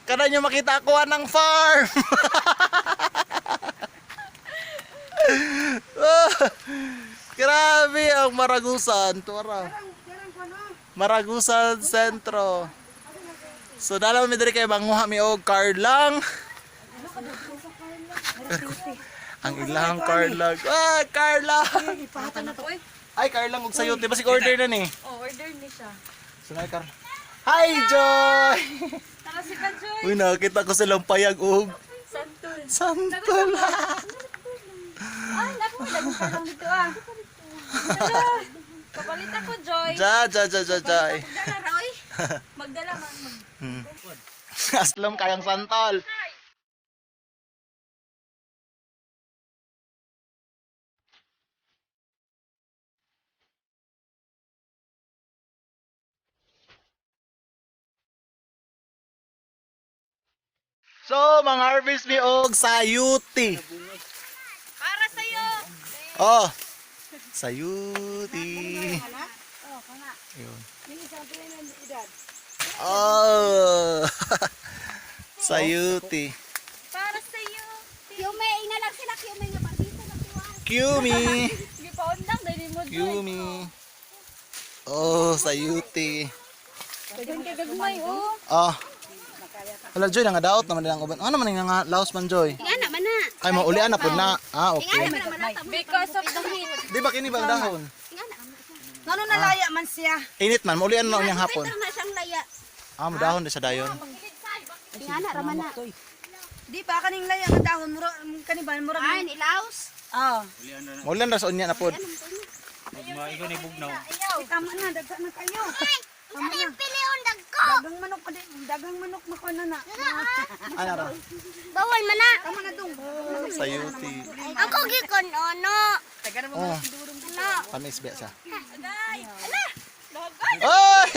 Kada nyo makita ako ng farm. Grabe ang Maragusan. Tuwara. Maragusan Sentro. So dalawa mi diri kay manguha mi og card lang. Ang ilang card lang. Ah, Carla. Ipahatan na to eh. Ay, Carla og sayo. Di ba si order na ni? Oh, order ni siya. Sunay Carla. Hi, Joy. Tara si ka, Joy. Uy, nakita ko silang payag og Santol. santol. Ay, naku, lagi ka lang dito ah. Kapalit ako, Joy. Ja. Magdala, Roy. Magdala, Aslam kayang santol. So, mga harvest mi og sayuti. Para sa'yo. Oh. Sayuti. Oh, kana. Ayun. May isang pila ng edad. Oh. Sayuti. Para sa'yo. Yume, inalag sila Yume nga partito na tuwan. Cumi. Sige pa undang, dali mo, Joy. Cumi. Oh, sayuti. Dagan ka gagmay, oh. Ah. Wala Joy nga daot naman nilang uban. Ano man nga laos man Joy? Ingana man na. Ay maulian na pud na. Ah, okay. Ingana man na. Because of the heat. Di ba kini bang dahon? Ingana. Ngano nalaya man siya? Init man, maulian na unyang hapon. Pero na siyang laya. Ah, madahon di sa dayon. Ingana raman na. Di pa kaning laya nga dahon mura kaniban mura. Ay, nilaos. Oh. Maulian ra sa unya na pod. Ikaw tama na daghan na kayo. Ano yung piliyon dagko? Dagang manok mako na na. Ano ra? Bawal man na. Tama na dong. Sayuti. Ako gikon ono. Tagan mo Oh, Ano? pamis ba sa? Oy!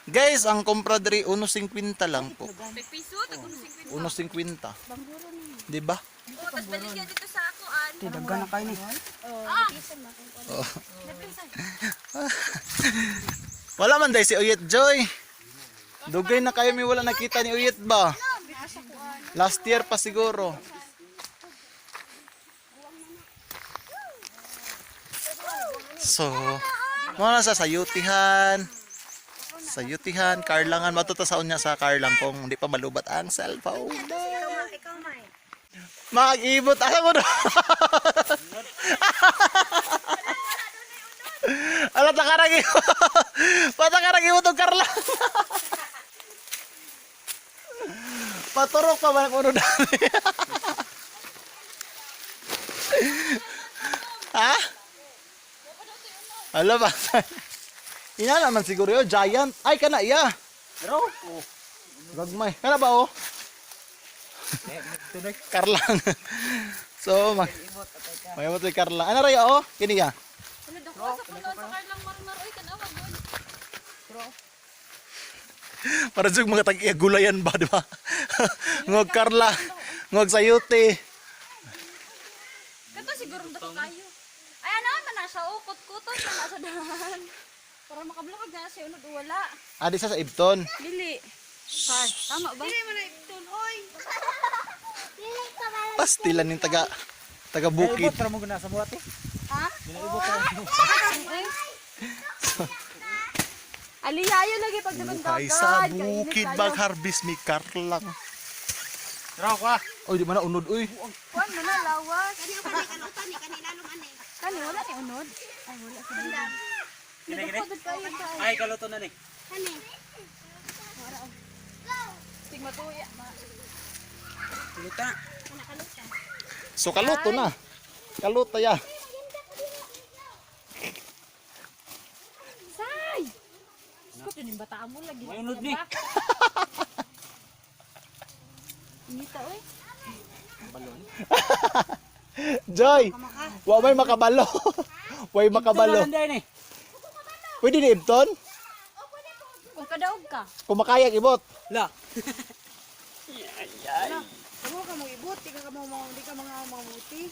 Guys, ang kompra diri 1.50 lang po. piso tagong 50. 1.50. Di ba? Tapos balik yan dito sa ako an. Dagan na kayo ni. Oh. Wala man dai si Uyet Joy. Dugay na kayo mi wala nakita ni Uyet ba? Last year pa siguro. So, mga sa sayutihan. Sayutihan, karlangan. Matutasaon niya sa karlang kung hindi pa malubat ang cellphone. Ikaw may. Mag-ibot. Alam mo na. Alat na karagi mo. Pata karagi mo itong karlang. Paturok pa ba kung ano dami? Ha? Alam ba? Ina naman siguro yun, giant. Ay, kana iya. Pero, Gagmay. Kana ba oh? Karlang. So, may mo karlang. Ano raya oh? Kini ya. Ano daw ko sa puno sa karlang marmar oy kanawag god. Para jug mga tag gulayan ba, di ba? Ngog karla, ngog sayuti. Kato siguro dako kayo. Ay ano man na siya oh kut-kuton na sa dahan. Para makablokag na siya unod wala. Adi sa Ibton. Dili. Tama ba? Dili man na iton oy. Pastilan ning taga bukid. ibot ra mo guna sa buhat eh. Ha? Ibot ra mo. Aliyayo lagi pag dagan Kay sa bukid mag-harvest mi karlang. Pero ko ah. Oy, di man na unod uy. Kuan mo na lawas. Kani lalong ane. Kani wala ni unod. Ay wala sa dam. Gini. Nagpagod kayo tayo. Ay kaluto na ni. Kani. Tigma tuya. Luta. So kaluto na. Kaluto ya. Say! Ko din bataan mo lagi. May unod ni. Inita oy. Joy. Wa may makabalo. Way makabalo. Anday ni. Pwede ni Ibton? Kung kadaog ka. Kumakayag ibot. La. Ano ka mo ibot, di ka mga mamuti.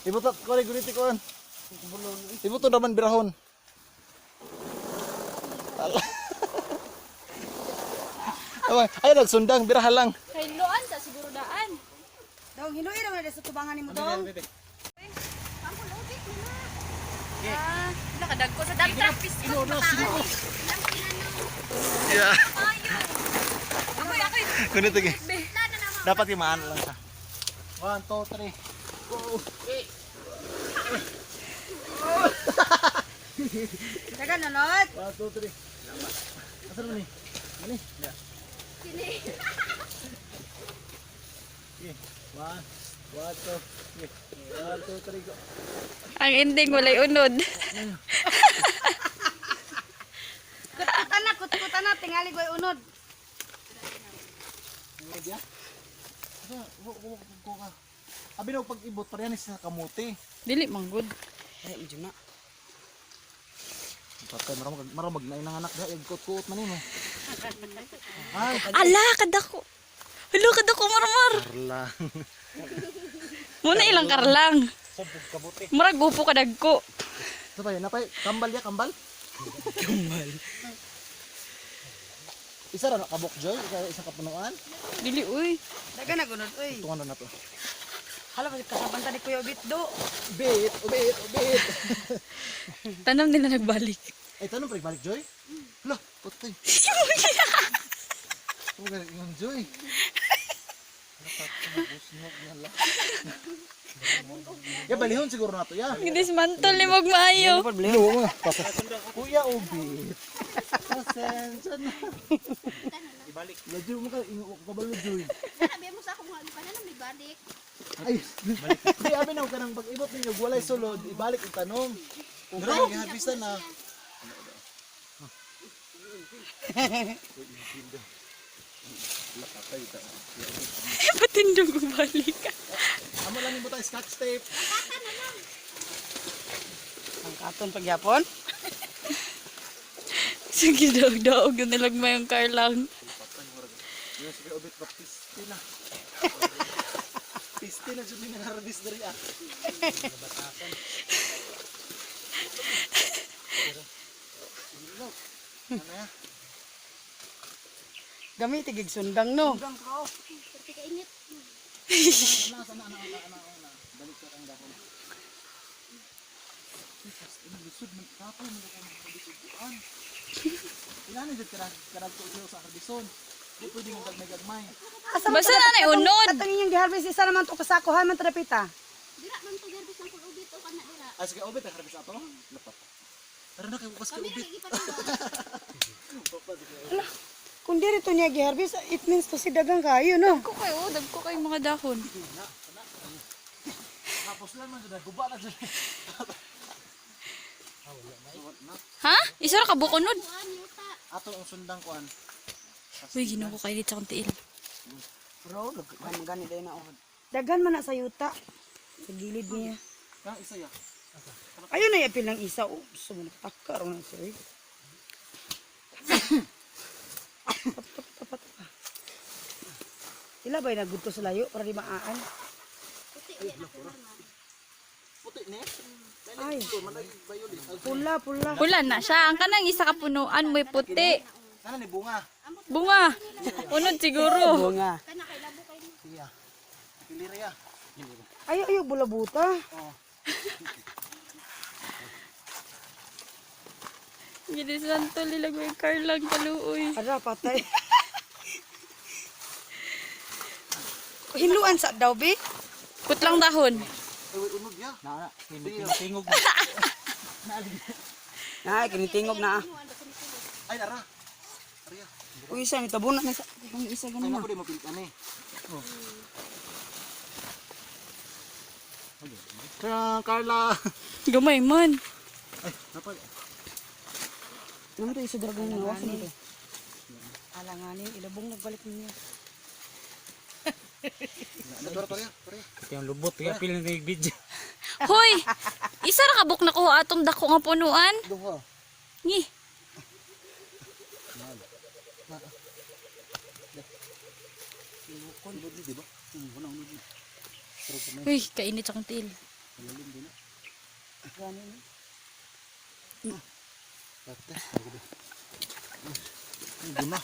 Ibot ko rin guniti ko. Ibot to naman birahon. Ay, nagsundang, birahan lang. Kay Loan sa siguro daan. Daw hinuin naman sa tubangan nimo daw. Ah, nakadagko sa dagdag pisco. Yeah. Ako'y ako'y. Kunit lagi. Dapat imaan lang siya. 1, 2, 3. Dagan nonod. 1, 2, 3. Asan mo ni? Mani? Ya. Okay. 1, 2, 3, go. Ang ending walay unod. Kutkutan na tingali goy unod. Ano dia? Ko ka. Abi na pag ibot parehan sa kamuti. Dili manggod. Ay, medyo na. Patay marang magnainang anak da igkot-kot man nimo. Ay, Ala kadako. Hello kadako marmar. Carla. Muna ilang karlang. Sabog kabuti. Murag gupo kadagko. Sabay, napay kambal ya, kambal. Kumbal. Isa ra na kabok joy, isa kapunuan. Dili uy. Dagan na gunod oy. Tungan na to. Hala ba kasabanta ni Kuya Obit do. Ubit. Tanam nila nagbalik. Ay, tanong pre, balik joy. Hala, putay. Tugan yung joy. Ya balihon siguro na to ya. Gidismantol ni mog maayo. No, Kuya Ubit. Pasensya na. Ibalik. Ladyo mo ka, kabalo joy. Sabi mo sa akong hagi pa na may balik. Ay, balik. Di amin ako kanang pag-ibot ninyo, walay sulod, ibalik ang tanong. Kung kaya giharbisan na. Patindog ko balik. Amo lang yung butang scotch tape. Ang katon pagyapon. Sige daog-daog yun nilagma yung karlang. Yung sige Ubit ba pisti na. Pisti na dyan yung harvest dari ah. Ano ya? Gamit tigig sundang no. Kasi kainit. Balik ka ang dahon. Lusod man kapo mo ko magbibigan. Ilan na jud karag ko sa harbison. Di pwede mo gagmay. Basta na na unod. Katong inyong giharvest isa naman to kasakuhan man trapita. Dira man to garbis ng kulubit o kana dira. Ah, sige Ubit ang harbis ato. Lapat. Tara na kay bukas kay Kami Ubit. nagigipat Kung diri to niya giharvest, it means to si dagang kayo no. Dagko kayo mga dahon. Tapos lang man jud guba na jud. Ha? Isa ra ka bukonod. Ato ang sundang kuan. Uy, ginoo ko kay dito sa tiil. Bro, lagkan gani day na od. Dagan man na sa yuta. Sa gilid niya. Kang isa ya. Ayun na yapil ng isa. Oh, gusto mo nagtakar na siya eh. Tapat. Sila ba'y nagudto sa layo para di maaan? Puti ni. Ay, pula. Pula na siya. Ang kanang isa ka punuan mo'y puti. Kana ni bunga. Bunga. Unod siguro. Bunga. kana kay labo kay mo. Siya. Piliri ya. Ayaw, bula-buta. Oh. Gini santo nila ko yung karlang kaluoy. Ara, patay. Hinuan sa daw, be? Putlang dahon. Ay, unog ya. Na, tingog. Ay, kinitingog na. Ay, nara. Ariya. Uy, isa, may tabunan na isa. Ang isa Ay, ganun naku di mapilitan eh. Oh. Kaya, Carla. Gamay man. Ay, napal. Naman to, isa dragong nawasan ito. Alanganin, ilabong nagbalik niya. Pare. Yung lubot, kaya piling na yung video. Hoy! Isa ra kabuk na ko atong dako nga punuan. Duha. Ngi. Unod ni, di ba? Unod ni. Uy, kainit sa kong tiil. Pate. Guna.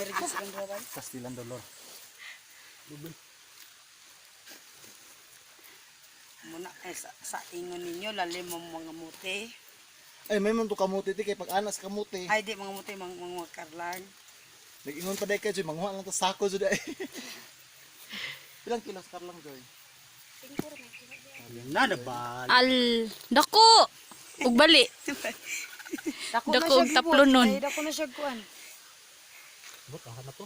Nirigis lang dira. Kastilan dolor. Muna sa ingon ninyo lalim ang mga muti. Ay, may man to kamuti ti kay pag anas kamuti. Ay di mga muti mga karlang. Nag-ingon pa dai kay Joy, manguha lang ta sako jud ay. Ilang kilos karlang Joy? Na nabal. Al, dako. Ug bali. Dako Dako og taplo nun. Ay dako na siya kuan. Bot aha na to.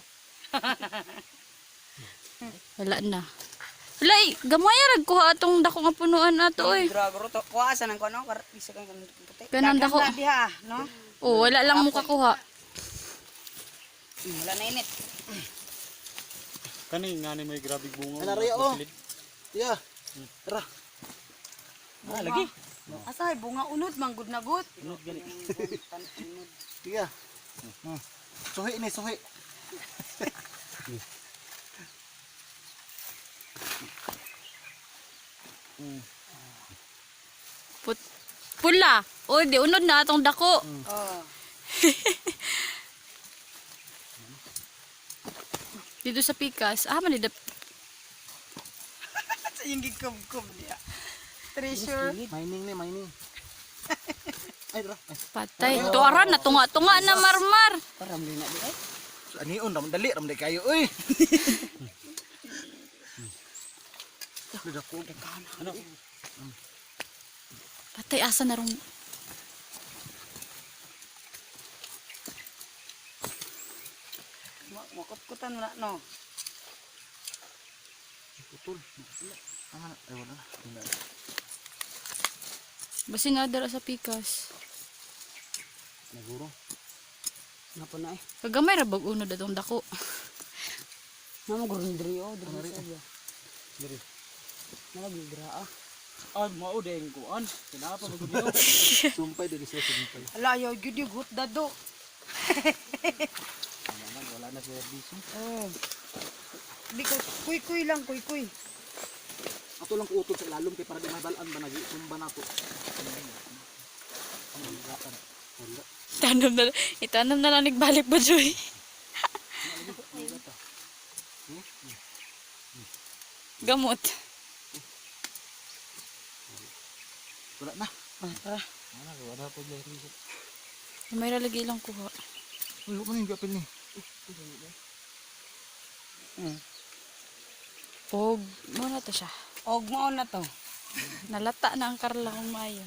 Wala na. Wala, gamay rag kuha atong dako nga punuan ato oy. Dragro to kuasa nang kuno isa kang puti. Ganun dako. Na diha, no? Oh, wala lang mo kakuha. Wala na init. Kani nga ni may grabe bunga. Ana raya oh. Yeah. Tara. Ah, lagi. Asay bunga unod manggod na gut. Unod gali. Tiga. Suhi ni suhi. Pula. Oh, di unod na atong dako. Oh. Dito sa pikas. Ah, manidap. Sa yung gikub-kub niya. Treasure. Mining ni mining. Ay tara. Patay. Tuara na tunga-tunga na marmar. Param din na di ay. Anion ram dali ram dai kayo oy. Sudah ko ano? Patay asa na rong. Makot-kutan na no. Putol. Ano ay wala. Wala. Basi nga dara sa pikas. Naguro. Napa na eh. Kagamay ra bag unod atong dako. Namo gurun diri oh, diri sa dia. Diri. Nalagi dira ah. Ah, mao deng kuan. Kinapa mo gud. Sumpay diri sa sumpay. Ala yo gud yung gut dado. Wala na si Erdiso. Oh. Di ko kuy-kuy lang kuy-kuy. Ato lang ko utol sa ilalom kay para di mabalaan ba nagi sumba nato. Tanom na, itanam na lang nagbalik ba, Joy? Gamot. Wala na. Tara. Wala po Erdiso. May lagi lang kuha. Uy, ko ni gapil ni. Og, mo na to siya. Og mao na to. Nalata na ang karla kong maayo.